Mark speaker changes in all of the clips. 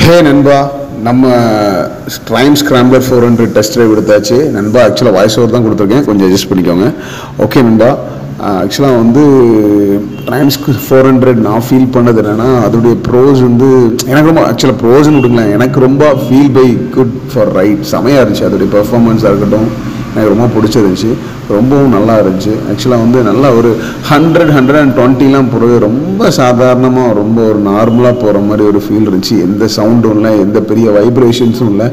Speaker 1: ஹே நண்பா, நம்ம ட்ரைம் scrambler 400 test drive எடுத்தாச்சு நண்பா. ஆக்சுவலாக வாய்ஸ் ஓவர் தான் கொடுத்துருக்கேன், கொஞ்சம் அட்ஜஸ்ட் பண்ணிக்கோங்க. ஓகே நண்பா, ஆக்சுவலாக வந்து ட்ரைம்ஸ்க்கு 400 நான் ஃபீல் பண்ணது என்னென்னா, அதோடைய ப்ரோஸ் வந்து எனக்கு ரொம்ப ஆக்சுவலாக ப்ரோஸ்ன்னு விடுங்களேன், எனக்கு ரொம்ப feel by good for ride செமையாக இருந்துச்சு. அதோடைய பெர்ஃபார்மன்ஸாக இருக்கட்டும் எனக்கு ரொம்ப பிடிச்சிருந்துச்சு, ரொம்பவும் நல்லா இருந்துச்சு. ஆக்சுவலாக வந்து நல்லா ஒரு 100-120 போகிறது ரொம்ப சாதாரணமாக ரொம்ப ஒரு நார்மலாக போகிற மாதிரி ஒரு ஃபீல் இருந்துச்சு. எந்த சவுண்டும் இல்லை, எந்த பெரிய வைப்ரேஷன்ஸும் இல்லை,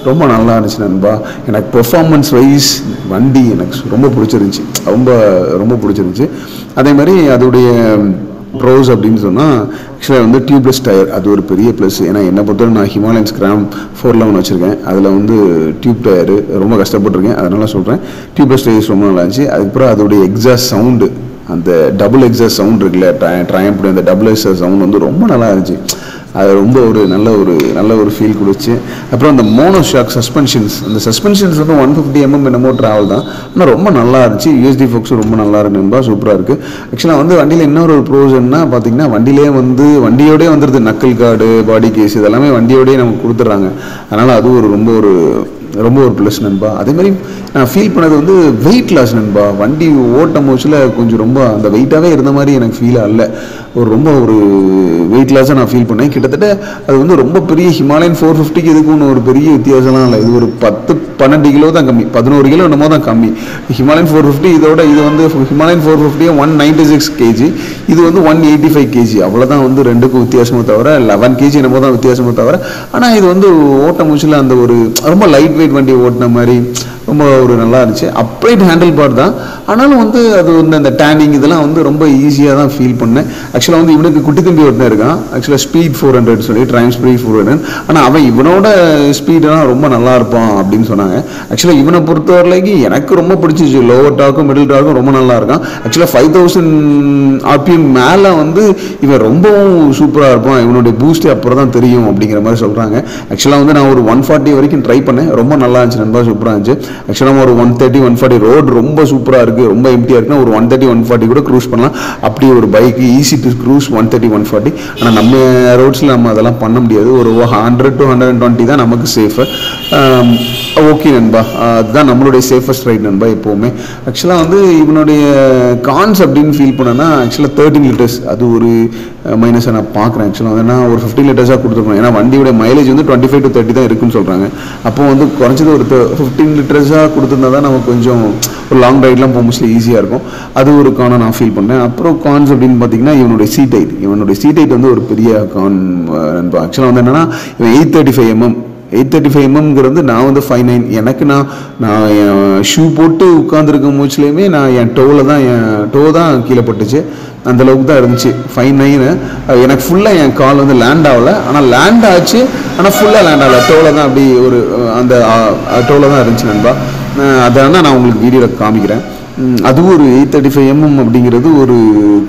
Speaker 1: ரொம்ப நல்லா இருந்துச்சு நண்பா. எனக்கு பெர்ஃபார்மன்ஸ் வைஸ் வண்டி எனக்கு ரொம்ப பிடிச்சிருந்துச்சி, ரொம்ப பிடிச்சிருந்துச்சி. அதே மாதிரி அதோடைய ப்ரோஸ் அப்படின்னு சொன்னால் ஆக்சுவலாக வந்து டியூப்லெஸ் டயர், அது ஒரு பெரிய ப்ளஸ். ஏன்னா என்னை பொறுத்தவரை நான் ஹிமாலயன் ஸ்க்ராம் 411 வச்சுருக்கேன், அதில் வந்து டியூப் டயரு ரொம்ப கஷ்டப்பட்டுருக்கேன், அதனால சொல்கிறேன். டியூப்லெஸ் டயர்ஸ் ரொம்ப நல்லா இருந்துச்சு. அதுக்கப்புறம் அதோடைய எக்ஸாஸ்ட் சவுண்டு, அந்த டபுள் எக்ஸாஸ்ட் சவுண்ட் இருக்குல்ல, ட்ரையம்புடைய அந்த டபுள் எக்ஸாஸ்ட் சவுண்ட் வந்து ரொம்ப நல்லா இருந்துச்சு. அது ரொம்ப ஒரு நல்ல ஒரு ஃபீல் கொடுச்சு. அப்புறம் அந்த மோனோஷாக் சஸ்பென்ஷன்ஸ், அந்த சஸ்பென்ஷன்ஸ் வந்து 150 mm என்னமோ ட்ராவல் தான், ஆனால் ரொம்ப நல்லா இருந்துச்சு. யூஎஸ்டி ஃபோக்ஸும் ரொம்ப நல்லா இருக்குன்பா, சூப்பராக இருக்குது. ஆக்சுவலாக வந்து வண்டியில் இன்னொரு ப்ரோஸ் என்ன பார்த்தீங்கன்னா, வண்டியிலே வந்து வண்டியோடே வந்துடுது நக்கல் கார்டு, பாடி கேஸ் இதெல்லாமே வண்டியோடய நமக்கு கொடுத்துட்றாங்க. அதனால் அது ஒரு ரொம்ப ஒரு ப்ளஸ் நண்பா. அதேமாதிரி நான் ஃபீல் பண்ணது வந்து வெயிட் லாஸ் நண்பா. வண்டி ஓட்டும் போச்சில் கொஞ்சம் ரொம்ப அந்த வெயிட்டாகவே இருந்த மாதிரி எனக்கு ஃபீல் ஆகல, ரொம்ப ஒரு வெயிட் லாஸாக நான் ஃபீல் பண்ணேன். கிட்டத்தட்ட அது வந்து ரொம்ப பெரிய ஹிமாலயன் 450க்கு இதுக்கு ஒன்று ஒரு பெரிய வித்தியாசம்லாம் இல்லை. இது ஒரு 10-12 கிலோ தான் கம்மி, 11 கிலோ என்னமோ தான் கம்மி. ஹிமாலயன் 450 இது வந்து ஹிமாலயன் 450 196 kg, இது வந்து 185 kg, அவ்வளோதான் வந்து ரெண்டுக்கும் வித்தியாசமோ தவிர, 11 kg என்னமோ தான் வித்தியாசமோ தவிர. ஆனால் இது வந்து ஓட்ட மூச்சில் அந்த ஒரு ரொம்ப லைட் வெயிட் வண்டி ஓட்டின மாதிரி ரொம்ப ஒரு நல்லா இருந்துச்சு. அப்ரைட் ஹேண்டில் பார் தான், ஆனாலும் வந்து அது வந்து அந்த டேனிங் இதெல்லாம் வந்து ரொம்ப ஈஸியாக தான் ஃபீல் பண்ணேன். ஆக்சுவலாக வந்து இவனுக்கு குட்டி தம்பி ஒருத்தன் இருக்கான், ஆக்சுவலாக ஸ்பீட் 400 சொல்லி ட்ரைம் ஸ்பீட் 400, ஆனால் அவன் இவனோட ஸ்பீடெல்லாம் ரொம்ப நல்லா இருப்பான் அப்படின்னு சொன்னாங்க. ஆக்சுவலாக இவனை பொறுத்தவரைக்கும் எனக்கு ரொம்ப பிடிச்சிச்சு. லோவர் டாக்கும் மிடில் டாக்கும் ரொம்ப நல்லா இருக்கான். ஆக்சுவலாக 5000 RPM மேலே வந்து இவன் ரொம்பவும் சூப்பராக இருப்பான், இவனுடைய பூஸ்ட் அப்புறம் தான் தெரியும் அப்படிங்கிற மாதிரி சொல்கிறாங்க. ஆக்சுவலாக வந்து நான் ஒரு 140 வரைக்கும் ட்ரை பண்ணேன், ரொம்ப நல்லா இருந்துச்சு நண்பா, சூப்பராக இருந்துச்சு. ஆக்சுவலாக ஒரு 130-140 ரோடு ரொம்ப சூப்பராக இருக்குது, ரொம்ப எம்டியாக இருக்குன்னா ஒரு 130-140 கூட க்ரூஸ் பண்ணலாம். அப்படி ஒரு பைக்கு ஈஸி டு க்ரூஸ் 130-140. ஆனால் நம்ம ரோட்ஸில் நம்ம அதெல்லாம் பண்ண முடியாது. ஒரு 100-120 தான் நமக்கு சேஃபு. ஓகே நண்பா, அதுதான் நம்மளுடைய சேஃபஸ்ட் ரைட் நண்பா எப்போவுமே. ஆக்சுவலாக வந்து இவனுடைய கான்ஸ் அப்படின்னு ஃபீல் பண்ணேன்னா, ஆக்சுவலாக 13 லிட்டர்ஸ் அது ஒரு மைனஸாக நான் பார்க்குறேன். ஆக்சுவலாக வந்து நான் ஒரு 15 லிட்டர்ஸாக கொடுத்துருக்கணும். ஏன்னா வண்டியோட மைலேஜ் வந்து 25-30 தான் இருக்குன்னு சொல்கிறாங்க. அப்போ வந்து குறைஞ்சது ஒரு 15 லிட்டர்ஸாக கொடுத்துருந்தா தான் நமக்கு கொஞ்சம் ஒரு லாங் ரைட்லாம் போக மோஸ்ட்லி ஈஸியாக இருக்கும். அது ஒரு கானை நான் ஃபீல் பண்ணேன். அப்புறம் கான்ஸ் அப்படின்னு பார்த்தீங்கன்னா, இவனுடைய சீட் ஹைட் வந்து ஒரு பெரிய கான் நண்பா. ஆக்சுவலாக வந்து என்னென்னா, இவன் 835 mm நான் வந்து 5'9". எனக்கு நான் என் ஷூ போட்டு உட்காந்துருக்கும் மூச்சுலேயுமே நான் என் டோ தான் கீழே பட்டுச்சு, அந்தளவுக்கு தான் இருந்துச்சு. 5'9". எனக்கு ஃபுல்லாக என் கால் வந்து லேண்ட் ஆகலை, ஆனால் லேண்ட் ஆச்சு, ஆனால் ஃபுல்லாக லேண்ட் ஆகலை. டோவில் தான் அப்படி ஒரு அந்த டோவில் தான் இருந்துச்சு நண்பா. அதனால் நான் உங்களுக்கு வீடியோவில் காமிக்கிறேன். அதுவும் ஒரு 835 mm அப்படிங்கிறது ஒரு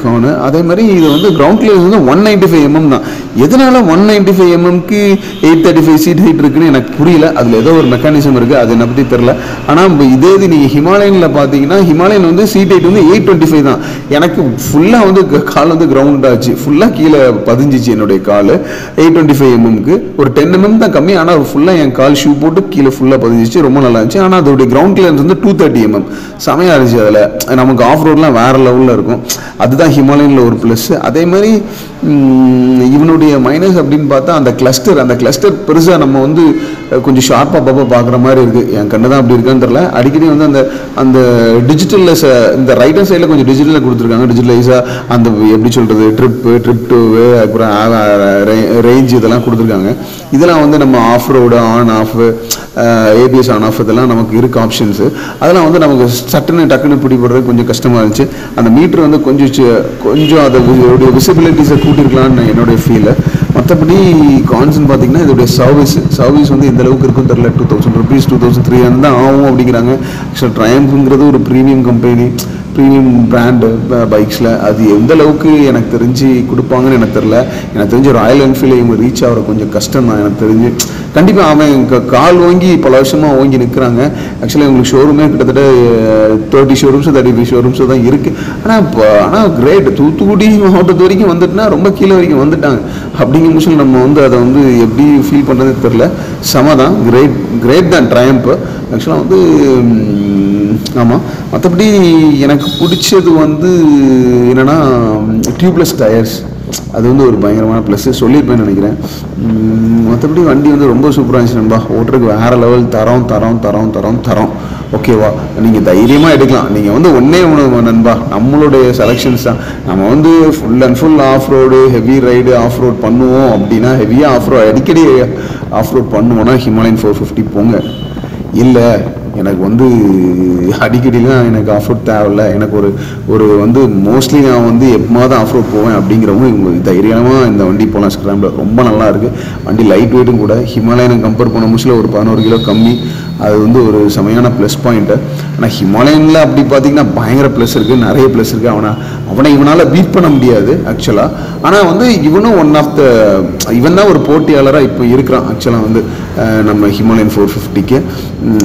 Speaker 1: கானு. அதே மாதிரி இது வந்து கிரவுண்ட் கிளியரன்ஸ் வந்து 195 mm தான். எதனால 195 mm-க்கு 835 சீட் ஹைட் இருக்குன்னு எனக்கு புரியல. அதில் ஏதோ ஒரு மெக்கானிசம் இருக்குது, அது என்னை பற்றி தெரில. ஆனால் இதே இது நீங்கள் ஹிமாலயனில் பார்த்தீங்கன்னா, ஹிமாலயன் வந்து சீட் ஹைட் வந்து 825 தான். எனக்கு ஃபுல்லாக வந்து கால் வந்து கிரவுண்ட் ஆச்சு, ஃபுல்லாக கீழே பதிஞ்சிச்சு என்னுடைய கால். 825 mm-க்கு ஒரு 10 mm தான் கம்மி, ஆனால் ஃபுல்லாக என் கால் ஷூ போட்டு கீழே ஃபுல்லாக பதிஞ்சிச்சு, ரொம்ப நல்லா இருந்துச்சு. ஆனால் அதோடைய கிரவுண்ட் கிளியரன்ஸ் வந்து 230 mm, செமையாக இருந்துச்சு. அதில் நமக்கு ஆஃப் ரோட்லாம் வேறு லெவலில் இருக்கும், அதுதான் ஹிமாலயனில் ஒரு ப்ளஸ். அதே மாதிரி இவனுடைய மைனஸ் அப்படின்னு பார்த்தா அந்த கிளஸ்டர் பெருசாக நம்ம வந்து கொஞ்சம் ஷார்ப்பாக பார்க்குற மாதிரி இருக்குது. என் கண்ணு தான் அப்படி இருக்கான்னு தெரியல. அடிக்கடி வந்து அந்த டிஜிட்டலில் இந்த ரைட் ஹேண்ட் சைடில் கொஞ்சம் டிஜிட்டலில் கொடுத்துருக்காங்க. டிஜிட்டலைஸாக அந்த எப்படி சொல்கிறது, ட்ரிப் டு அப்புறம் ரேஞ்ச் இதெல்லாம் கொடுத்துருக்காங்க. இதெல்லாம் வந்து நம்ம off road on off, ABS on off இதெல்லாம் நமக்கு இருக்குது ஆப்ஷன்ஸு. அதெல்லாம் வந்து நமக்கு டக்குன்னு பிடிப்படுறது கொஞ்சம் கஷ்டமாக இருந்துச்சு. அந்த மீட்ரு வந்து கொஞ்சம் அதோடைய விசிபிலிட்டிஸை கூட்டிருக்கலான்னு என்னுடைய ஃபீல். மற்றபடி கான்ஸ்ன்னு பார்த்தீங்கன்னா, இதோடைய சர்வீஸ் வந்து எந்த அளவுக்கு இருக்குன்னு தெரியல. 2000 rupees 2300 தான் ஆகும் அப்படிங்கிறாங்க. ஆக்சுவலாக ட்ரையம்ஃப்ங்கிறது ஒரு ப்ரீமியம் கம்பெனி, ப்ரீமியம் பிராண்டு பைக்ஸில் அது எந்த அளவுக்கு எனக்கு தெரிஞ்சு கொடுப்பாங்கன்னு எனக்கு தெரில. எனக்கு தெரிஞ்சு ராயல் என்ஃபீல்டு இவங்க ரீச் ஆகிற கொஞ்சம் கஷ்டம் தான் எனக்கு தெரிஞ்சு. கண்டிப்பாக அவன் கால் வாங்கி பல வருஷமாக வாங்கி நிற்கிறாங்க. ஆக்சுவலாக இவங்களுக்கு ஷோரூமே கிட்டத்தட்ட 30 ஷோரூம்ஸு 35 ஷோரூம்ஸு தான் இருக்குது. ஆனால் கிரேட், தூத்துக்குடி மாவட்டத்து வரைக்கும் வந்துட்டுனா ரொம்ப கீழே வரைக்கும் வந்துட்டாங்க. அப்படிங்கிற முஸ்லிம் நம்ம வந்து அதை வந்து எப்படி ஃபீல் பண்ணுறது தெரில. செம தான், கிரேட் தான் ட்ரையம்ப் ஆக்சுவலாக வந்து. ஆமாம், மற்றபடி எனக்கு பிடிச்சது வந்து என்னென்னா டியூப்லெஸ் டயர்ஸ். அது வந்து ஒரு பயங்கரமான ப்ளஸ்ஸு சொல்லியிருப்பேன்னு நினைக்கிறேன். மற்றபடி வண்டி வந்து ரொம்ப சூப்பராக இருந்துச்சு நண்பா. ஓட்டுறதுக்கு வேறு லெவல் தரம். ஓகேவா, நீங்கள் தைரியமாக எடுக்கலாம். நீங்கள் வந்து ஒன்றே நண்பா, நம்மளுடைய செலெக்ஷன்ஸ் தான். நம்ம வந்து full and full off road, heavy ride off road பண்ணுவோம் அப்படின்னா, ஹெவியாக ஆஃப் ரோட் அடிக்கடி ஆஃப் ரோட் பண்ணுவோன்னா ஹிமாலயன் 450 போங்க. இல்லை எனக்கு வந்து அடிக்கடிலாம் எனக்கு ஆஃப் ரோட் தேவையில்ல, எனக்கு ஒரு வந்து மோஸ்ட்லி நான் வந்து எப்போது ஆஃப் ரோட் போவேன் அப்படிங்கிறவங்க இவங்க தைரியமாக இந்த வண்டி போகலாம். ஸ்க்ராம்பிளர் ரொம்ப நல்லா இருக்குது. வண்டி லைட் வெயிட்டும் கூட. ஹிமாலயனை கம்பேர் பண்ண முச்சில் ஒரு 11 கிலோ கம்மி. அது வந்து ஒரு செமையான ப்ளஸ் பாயிண்ட்டு. ஆனால் ஹிமாலயனில் அப்படி பார்த்தீங்கன்னா பயங்கர ப்ளஸ் இருக்குது, நிறைய ப்ளஸ் இருக்குது. அவனை இவனால் பீட் பண்ண முடியாது ஆக்சுவலாக. ஆனால் வந்து இவனும் ஒன் ஆஃப் த இவன் தான் ஒரு போட்டியாளராக இப்போ இருக்கிறான் ஆக்சுவலாக வந்து நம்ம ஹிமாலயன் 450க்கு.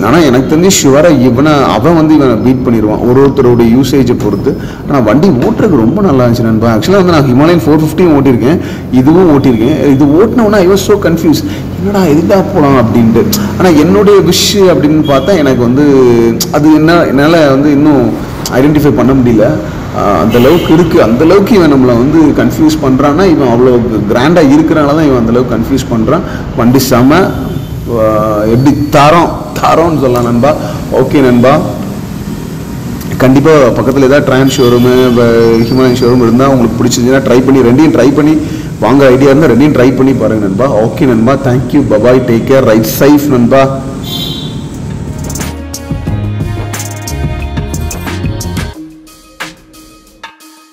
Speaker 1: ஆனால் எனக்கு தெரிஞ்சு ஷுவராக அவன் வந்து இவனை பீட் பண்ணிடுவான் ஒருத்தரோட யூசேஜை பொறுத்து. ஆனால் வண்டி ஓட்டுறதுக்கு ரொம்ப நல்லா இருந்துச்சு நண்பா. ஆக்சுவலாக வந்து நான் ஹிமாலயன் 450 ஓட்டியிருக்கேன், இதுவும் ஓட்டியிருக்கேன். இது ஓட்டினோன்னா ஐ வாஸ் ஸோ கன்ஃபியூஸ், என்னடா எதுக்காக போகலாம் அப்படின்ட்டு. ஆனால் என்னுடைய விஷ் அப்படின்னு பார்த்தா எனக்கு வந்து அது என்னால் வந்து இன்னும் ஐடென்டிஃபை பண்ண முடியல. அந்தளவுக்கு இருக்குது. அந்தளவுக்கு இவன் நம்மளை வந்து கன்ஃபியூஸ் பண்ணுறான்னா, இவன் அவ்வளோ கிராண்டாக இருக்கிறனால தான் இவன் அந்தளவுக்கு கன்ஃபியூஸ் பண்ணுறான். வண்டி செம எப்படி தரோன்னு சொல்லலாம் நண்பா. ஓகே நண்பா, கண்டிப்பாக பக்கத்தில் ஏதாவது ட்ரான் ஷோரூமு ஹிமாலயன் ஷோரூம் இருந்தால் உங்களுக்கு பிடிச்சிருந்துச்சுன்னா ரெண்டையும் ட்ரை பண்ணி வாங்க ஐடியா இருந்தால் ரெண்டையும் ட்ரை பண்ணி பாருங்கள் நண்பா. ஓகே நண்பா, thank you, bye bye, take care, right Saif நண்பா.